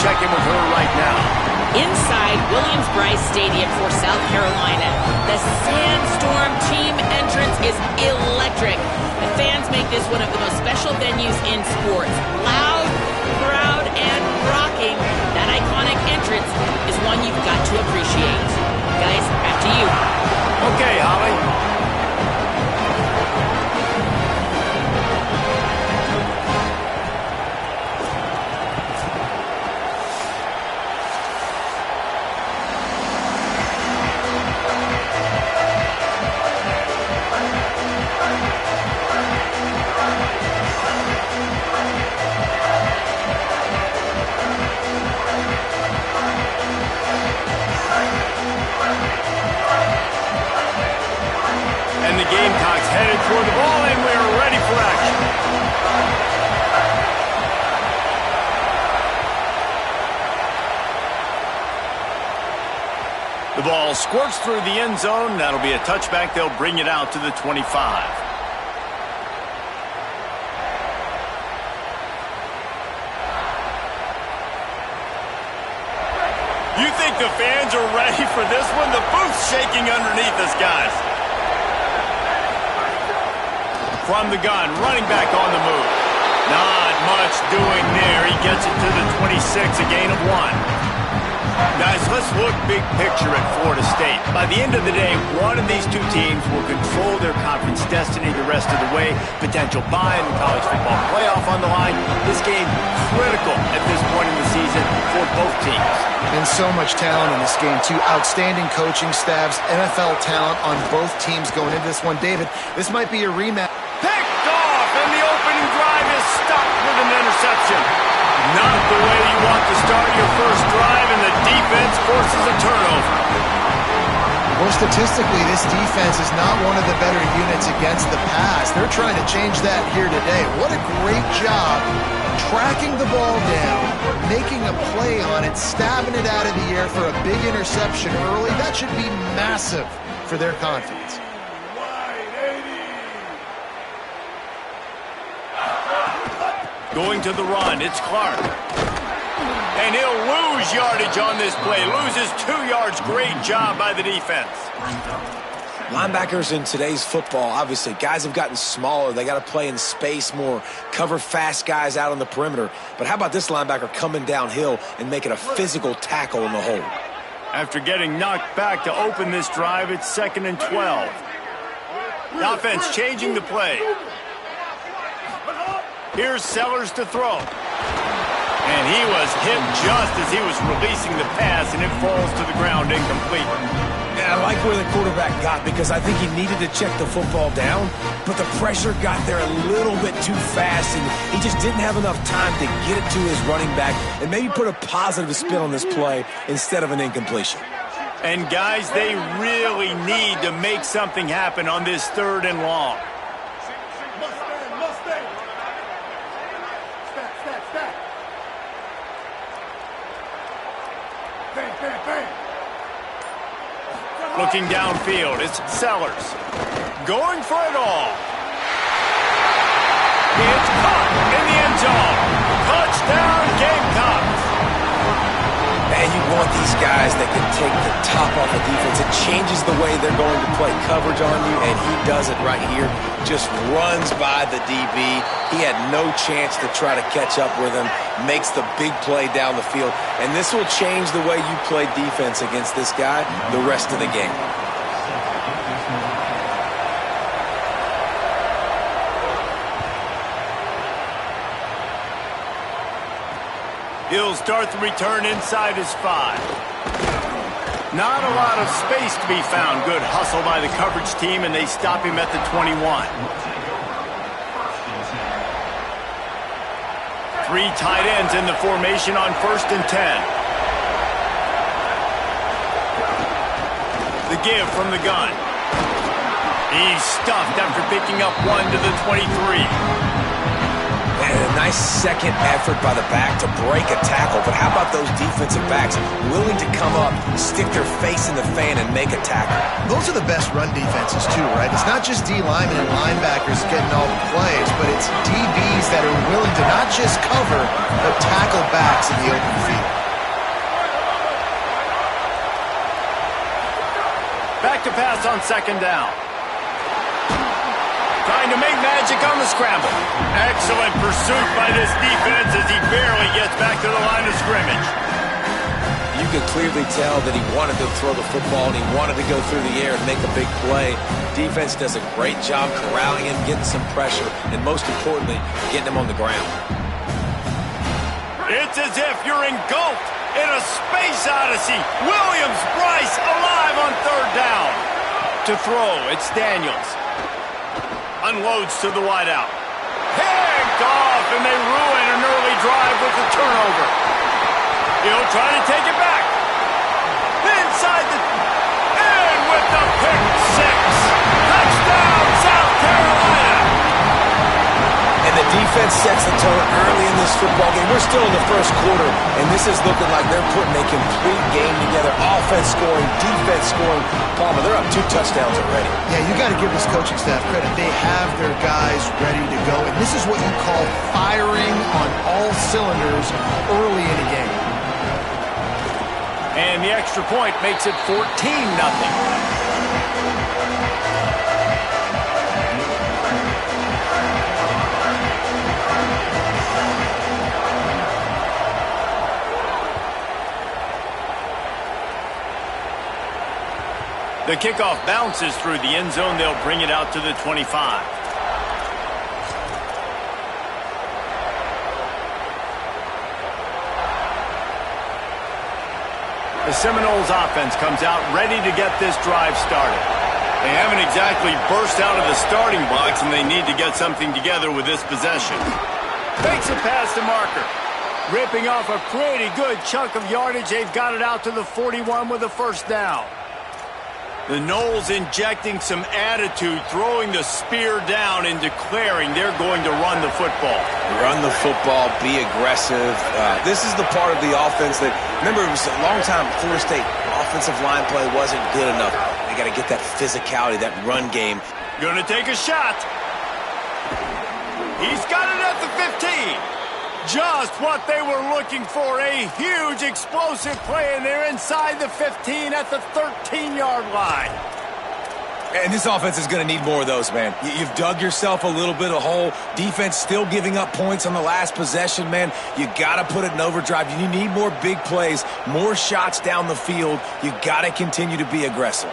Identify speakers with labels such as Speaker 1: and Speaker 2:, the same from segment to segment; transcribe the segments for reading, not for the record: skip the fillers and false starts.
Speaker 1: check in with her right now.
Speaker 2: Inside Williams-Brice Stadium for South Carolina, the Sandstorm team entrance is electric. The fans make this one of the most special venues in sports. Loud, proud, and rocking. That iconic entrance is one you've got to appreciate. Guys, back to you.
Speaker 1: Okay, Holly. And the Gamecocks headed toward the ball, and we're ready for action. The ball squirts through the end zone. That'll be a touchback. They'll bring it out to the 25. You think the fans are ready for this one? The booth's shaking underneath us, guys. From the gun, running back on the move. Not much doing there. He gets it to the 26, a gain of 1. Guys, let's look big picture at Florida State. By the end of the day, one of these two teams will control their conference destiny the rest of the way. Potential bye in the college football playoff on the line. This game critical at this point in the season for both teams.
Speaker 3: And so much talent in this game, too. Outstanding coaching staffs, NFL talent on both teams going into this one. David, this might be a rematch.
Speaker 1: Picked off, and the opening drive is stopped with an interception. Not the way you want to start your first drive, and the defense forces a turnover.
Speaker 3: Well, statistically, this defense is not one of the better units against the pass. They're trying to change that here today. What a great job tracking the ball down, making a play on it, stabbing it out of the air for a big interception early. That should be massive for their confidence.
Speaker 1: Going to the run, it's Clark. And he'll lose yardage on this play. Loses 2 yards. Great job by the defense.
Speaker 4: Linebackers in today's football, obviously, guys have gotten smaller. They got to play in space more, cover fast guys out on the perimeter. But how about this linebacker coming downhill and making a physical tackle in the hole?
Speaker 1: After getting knocked back to open this drive, it's 2nd and 12. The offense changing the play. Here's Sellers to throw. And he was hit just as he was releasing the pass, and it falls to the ground incomplete.
Speaker 4: Yeah, I like where the quarterback got, because I think he needed to check the football down, but the pressure got there a little bit too fast, and he just didn't have enough time to get it to his running back and maybe put a positive spin on this play instead of an incompletion.
Speaker 1: And guys, they really need to make something happen on this 3rd and long. Looking downfield, it's Sellers. Going for it all. It's caught in the end zone. Touchdown, Gamecocks.
Speaker 4: And you want these guys that can take the top off the defense. It changes the way they're going to play coverage on you, and he does it right here. Just runs by the DB. He had no chance to try to catch up with him. Makes the big play down the field. And this will change the way you play defense against this guy the rest of the game.
Speaker 1: He'll start the return inside his 5. Not a lot of space to be found. Good hustle by the coverage team, and they stop him at the 21. 3 tight ends in the formation on 1st and 10. The give from the gun. He's stuffed after picking up 1 to the 23.
Speaker 4: And Nice second effort by the back to break a tackle, but how about those defensive backs willing to come up, stick their face in the fan, and make a tackle?
Speaker 3: Those are the best run defenses too, right? It's not just D linemen and linebackers getting all the plays, but it's DBs that are willing to not just cover, but tackle backs in the open field.
Speaker 1: Back to pass on second down. Trying to make magic on the scramble. Excellent pursuit by this defense as he barely gets back to the line of scrimmage.
Speaker 4: You could clearly tell that he wanted to throw the football and he wanted to go through the air and make a big play. Defense does a great job corralling him, getting some pressure, and most importantly, getting him on the ground.
Speaker 1: It's as if you're engulfed in a space odyssey. Williams Bryce alive on third down. To throw, it's Daniels. Unloads to the wideout. Picked off, and they ruin an early drive with the turnover. He'll try to take it back. Inside the... And with the pick six. Touchdown, South Carolina.
Speaker 4: And the defense sets the tone early in this football game. We're still in the first quarter, and this is looking like they're putting a complete game together. Offense scoring, defense scoring. Palmer, they're up 2 touchdowns already.
Speaker 3: Yeah, you got to give this coaching staff credit. They have their guys ready to go, and this is what you call firing on all cylinders early in a game.
Speaker 1: And the extra point makes it 14-0. The kickoff bounces through the end zone. They'll bring it out to the 25. The Seminoles offense comes out ready to get this drive started. They haven't exactly burst out of the starting blocks, and they need to get something together with this possession. Fakes it past the marker. Ripping off a pretty good chunk of yardage. They've got it out to the 41 with a first down. The Noles injecting some attitude, throwing the spear down and declaring they're going to run the football.
Speaker 4: Run the football, be aggressive. This is the part of the offense that, remember, it was a long time, Florida State offensive line play wasn't good enough. They got to get that physicality, that run game.
Speaker 1: Going to take a shot. He's got it at the 15. Just what they were looking for, a huge explosive play, and they're inside the 15 at the 13-yard line.
Speaker 4: And this offense is going to need more of those, man. You've dug yourself a little bit of hole. Defense still giving up points on the last possession, man. You got to put it in overdrive. You need more big plays, more shots down the field. You got to continue to be aggressive.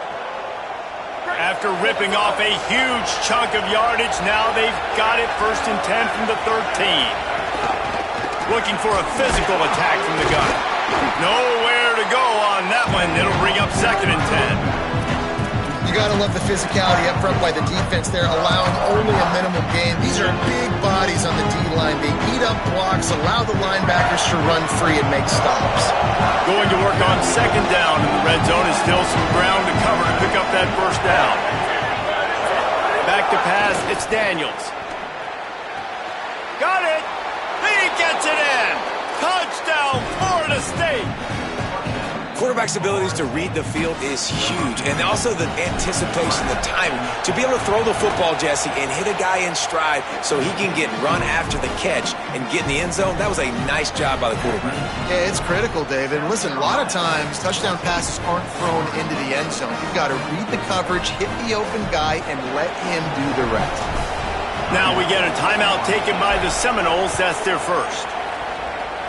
Speaker 1: After ripping off a huge chunk of yardage, now they've got it 1st and 10 from the 13. Looking for a physical attack from the gun. Nowhere to go on that one. It'll bring up 2nd and 10.
Speaker 3: You got to love the physicality up front by the defense there, allowing only a minimum gain. These are big bodies on the D-line. They eat up blocks, allow the linebackers to run free and make stops.
Speaker 1: Going to work on 2nd down in the red zone is still some ground to cover to pick up that first down. Back to pass, it's Daniels. Got it! He gets it in! Touchdown, Florida State!
Speaker 4: Quarterback's abilities to read the field is huge, and also the anticipation, the timing. To be able to throw the football, Jesse, and hit a guy in stride so he can get run after the catch and get in the end zone, that was a nice job by the quarterback.
Speaker 3: Yeah, it's critical, David. Listen, a lot of times touchdown passes aren't thrown into the end zone. You've got to read the coverage, hit the open guy, and let him do the rest.
Speaker 1: Now we get a timeout taken by the Seminoles. That's their first.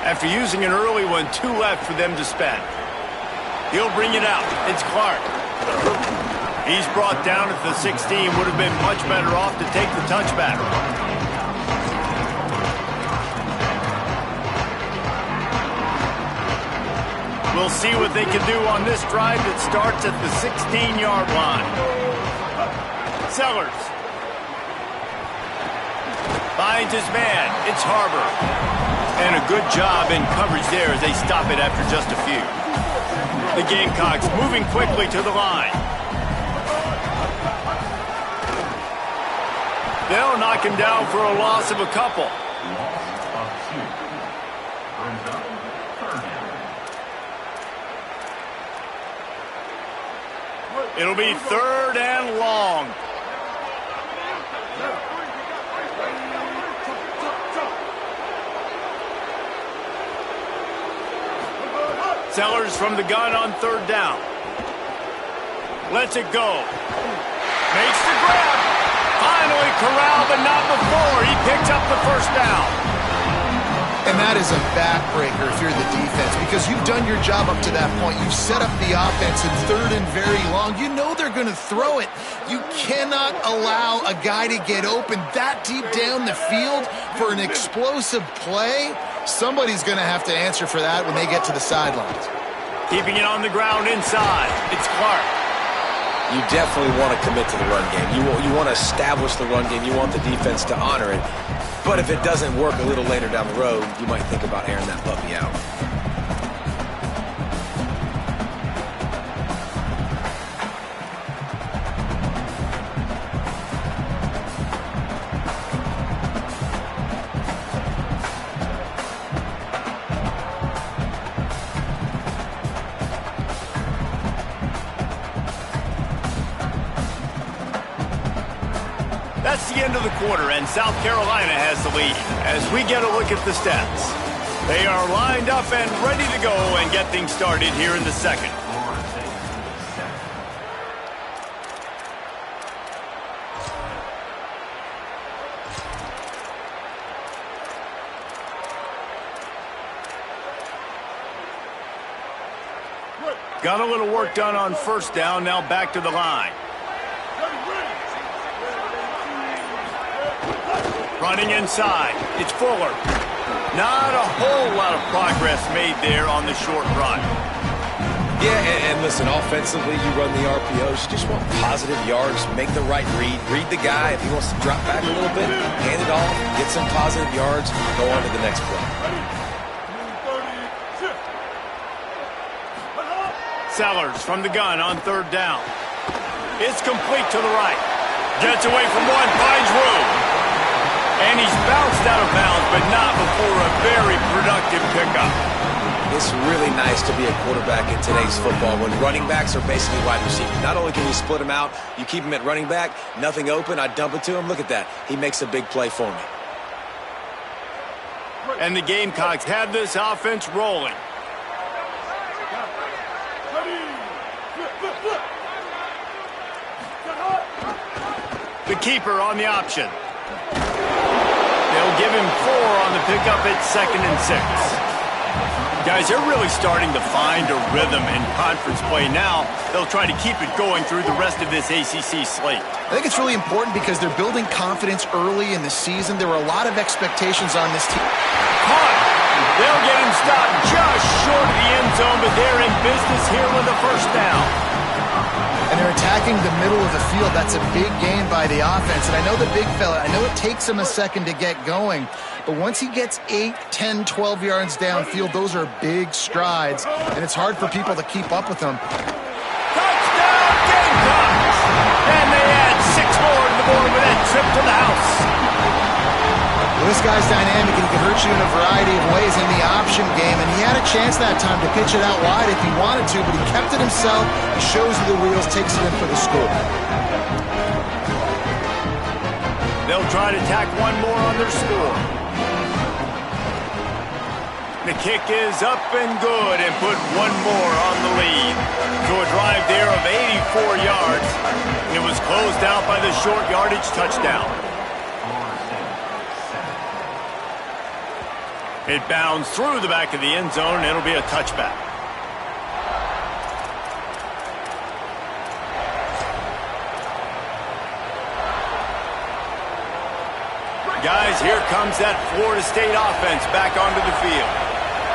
Speaker 1: After using an early one, 2 left for them to spend. He'll bring it out. It's Clark. He's brought down at the 16. Would have been much better off to take the touchback. We'll see what they can do on this drive that starts at the 16-yard line. Sellers. Finds his man. It's Harbor. And a good job in coverage there as they stop it after just a few. The Gamecocks moving quickly to the line. They'll knock him down for a loss of a couple. It'll be 3rd and long. Sellers from the gun on 3rd down. Lets it go. Makes the grab. Finally corralled, but not before. He picks up the 1st down.
Speaker 3: And that is a backbreaker if you're the defense, because you've done your job up to that point. You've set up the offense in 3rd and very long. You know they're going to throw it. You cannot allow a guy to get open that deep down the field for an explosive play. Somebody's going to have to answer for that when they get to the sidelines.
Speaker 1: Keeping it on the ground inside. It's Clark.
Speaker 4: You definitely want to commit to the run game. You want to establish the run game. You want the defense to honor it. But if it doesn't work a little later down the road, you might think about airing that puppy out.
Speaker 1: That's the end of the quarter, and South Carolina has the lead. As we get a look at the stats, they are lined up and ready to go and get things started here in the 2nd. Got a little work done on 1st down, now back to the line. Running inside, it's Fuller. Not a whole lot of progress made there on the short run.
Speaker 4: Yeah, and listen, offensively, you run the RPOs. You just want positive yards, make the right read the guy. If he wants to drop back a little bit, hand it off, get some positive yards, go on to the next play.
Speaker 1: Sellers from the gun on 3rd down. It's complete to the right. Gets away from one, finds room. And he's bounced out of bounds, but not before a very productive pickup.
Speaker 4: It's really nice to be a quarterback in today's football when running backs are basically wide receivers. Not only can you split them out, you keep him at running back, nothing open, I dump it to him. Look at that. He makes a big play for me.
Speaker 1: And the Gamecocks have this offense rolling. The keeper on the option. They'll give him 4 on the pickup at 2nd and 6. Guys, they're really starting to find a rhythm in conference play now. They'll try to keep it going through the rest of this ACC slate.
Speaker 3: I think it's really important because they're building confidence early in the season. There were a lot of expectations on this team.
Speaker 1: Caught. They'll get him stopped just short of the end zone, but they're in business here with the 1st down.
Speaker 3: And they're attacking the middle of the field. That's a big gain by the offense. And I know the big fella, I know it takes him a second to get going, but once he gets 8, 10, 12 yards downfield, those are big strides, and it's hard for people to keep up with them.
Speaker 1: Touchdown, Gamecocks! And they add 6 more to the board with that trip to the house.
Speaker 3: Well, this guy's dynamic, and he can hurt you in a variety of ways in the option game, and he had a chance that time to pitch it out wide if he wanted to, but he kept it himself. He shows you the wheels, takes it in for the score.
Speaker 1: They'll try to tack 1 more on their score. The kick is up and good and put 1 more on the lead. So a drive there of 84 yards. It was closed out by the short yardage touchdown. It bounds through the back of the end zone, and it'll be a touchback. Guys, here comes that Florida State offense back onto the field.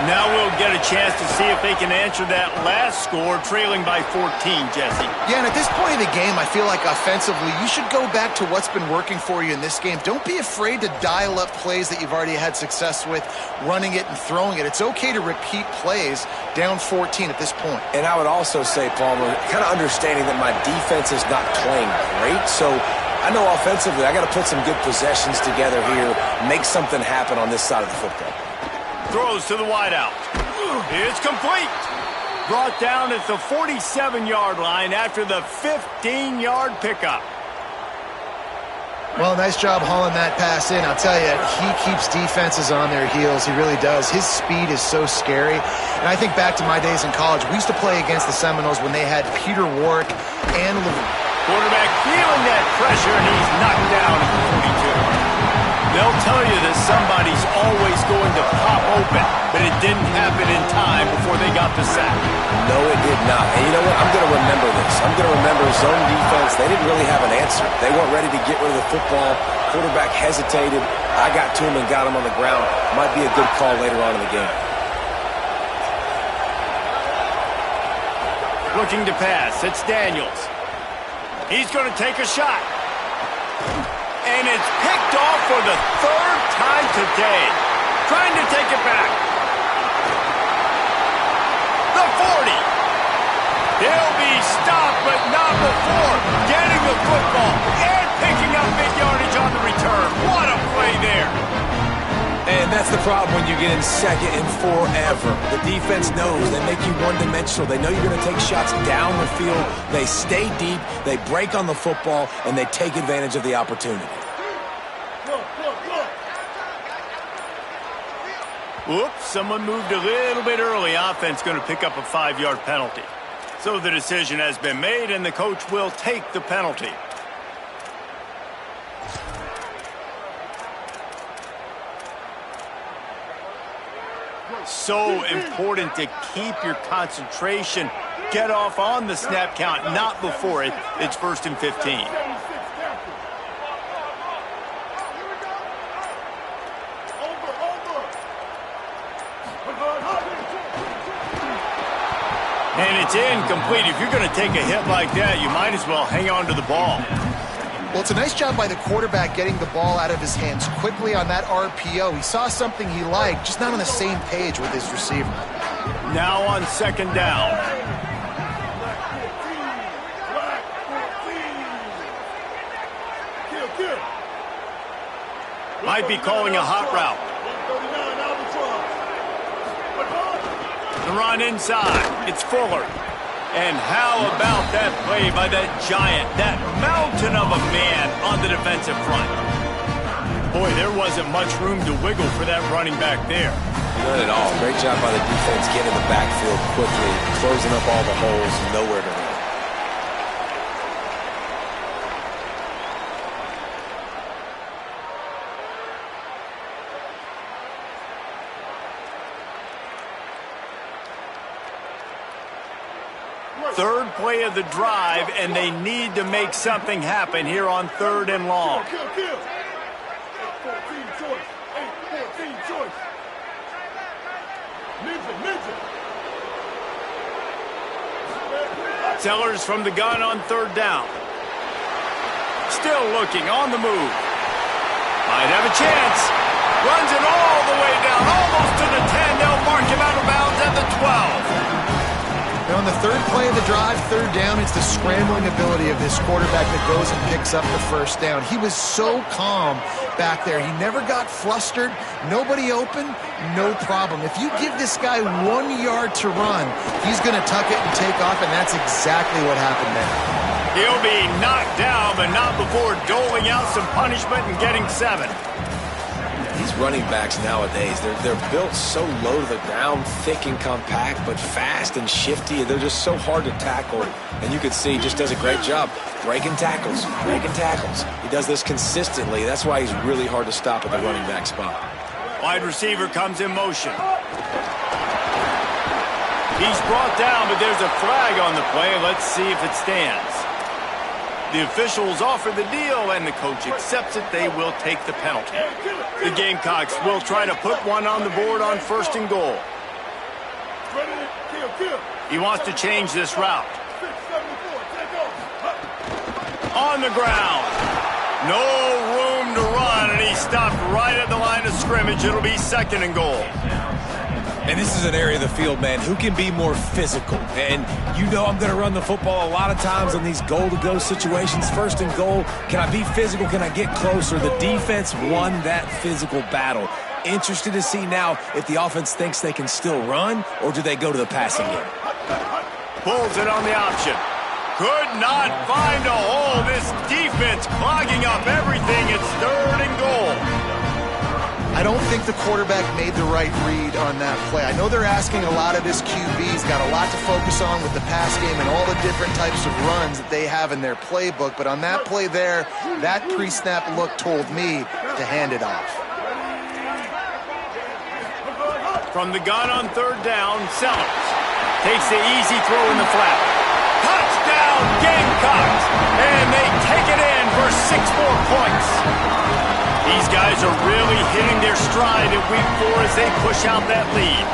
Speaker 1: Now we'll get a chance to see if they can answer that last score, trailing by 14, Jesse.
Speaker 3: Yeah, and at this point in the game, I feel like offensively, you should go back to what's been working for you in this game. Don't be afraid to dial up plays that you've already had success with, running it and throwing it. It's okay to repeat plays down 14 at this point.
Speaker 4: And I would also say, Palmer, kind of understanding that my defense is not playing great, so I know offensively I got to put some good possessions together here, make something happen on this side of the football.
Speaker 1: Throws to the wideout. It's complete. Brought down at the 47-yard line after the 15-yard pickup.
Speaker 3: Well, nice job hauling that pass in. I'll tell you, he keeps defenses on their heels. He really does. His speed is so scary. And I think back to my days in college. We used to play against the Seminoles when they had Peter Warwick and
Speaker 1: Quarterback feeling that pressure, and he's knocked down at the 42. They'll tell you that somebody's always going to pop open, but it didn't happen in time before they got the sack.
Speaker 4: No, it did not. And you know what? I'm going to remember this. I'm going to remember zone defense. They didn't really have an answer. They weren't ready to get rid of the football. Quarterback hesitated. I got to him and got him on the ground. Might be a good call later on in the game.
Speaker 1: Looking to pass. It's Daniels. He's going to take a shot. And it's picked off for the third time today. Trying to take it back. The 40. He'll be stopped, but not before getting the football and picking up big yardage on the return. What a play there.
Speaker 4: And that's the problem when you get in second and forever. The defense knows they make you one-dimensional. They know you're going to take shots down the field. They stay deep, they break on the football, and they take advantage of the opportunity.
Speaker 1: Whoops, someone moved a little bit early. Offense going to pick up a 5-yard penalty. So the decision has been made, and the coach will take the penalty. So important to keep your concentration. Get off on the snap count, not before it. It's 1st and 15. And it's incomplete. If you're going to take a hit like that, you might as well hang on to the ball.
Speaker 3: Well, it's a nice job by the quarterback getting the ball out of his hands quickly on that RPO. He saw something he liked, just not on the same page with his receiver.
Speaker 1: Now on 2nd down. Might be calling a hot route. The run inside. It's Fuller. And how about that play by that giant, that mountain of a man on the defensive front? Boy, there wasn't much room to wiggle for that running back there.
Speaker 4: None at all. Great job by the defense getting in the backfield quickly, closing up all the holes, nowhere to run.
Speaker 1: Third play of the drive, and they need to make something happen here on 3rd and long. Sellers from the gun on 3rd down. Still looking on the move. Might have a chance. Runs it all the way down, almost to the 10. They'll mark him out of bounds at the 12.
Speaker 3: Now on the 3rd play of the drive, 3rd down, it's the scrambling ability of this quarterback that goes and picks up the 1st down. He was so calm back there. He never got flustered. Nobody open, no problem. If you give this guy 1 yard to run, he's going to tuck it and take off, and that's exactly what happened there.
Speaker 1: He'll be knocked down, but not before doling out some punishment and getting 7.
Speaker 4: These running backs nowadays, they're built so low to the ground, thick and compact, but fast and shifty. They're just so hard to tackle. And you can see he just does a great job breaking tackles, breaking tackles. He does this consistently. That's why he's really hard to stop at the running back spot.
Speaker 1: Wide receiver comes in motion. He's brought down, but there's a flag on the play. Let's see if it stands. The officials offer the deal, and the coach accepts it. They will take the penalty. The Gamecocks will try to put one on the board on 1st and goal. He wants to change this route. On the ground. No room to run, and he stopped right at the line of scrimmage. It'll be 2nd and goal.
Speaker 4: And this is an area of the field, man, who can be more physical? And you know I'm going to run the football a lot of times in these goal-to-go situations. 1st and goal, can I be physical? Can I get closer? The defense won that physical battle. Interested to see now if the offense thinks they can still run, or do they go to the passing game?
Speaker 1: Pulls it on the option. Could not find a hole. This defense clogging up everything. It's 3rd and goal.
Speaker 3: I don't think the quarterback made the right read on that play. I know they're asking a lot of this QB. He's got a lot to focus on with the pass game and all the different types of runs that they have in their playbook. But on that play there, that pre-snap look told me to hand it off.
Speaker 1: From the gun on 3rd down, Sellers takes the easy throw in the flat. Touchdown, Gamecocks! And they take it in for 6 more points. These guys are really hitting their stride in week 4 as they push out that lead.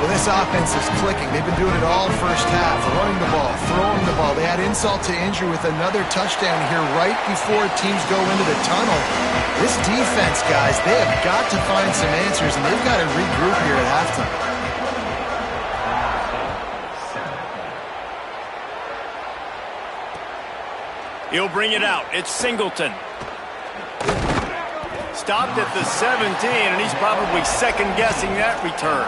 Speaker 3: Well, this offense is clicking. They've been doing it all first half, running the ball, throwing the ball. They had insult to injury with another touchdown here right before teams go into the tunnel. This defense, guys, they have got to find some answers, and they've got to regroup here at halftime.
Speaker 1: He'll bring it out. It's Singleton. Stopped at the 17, and he's probably second-guessing that return.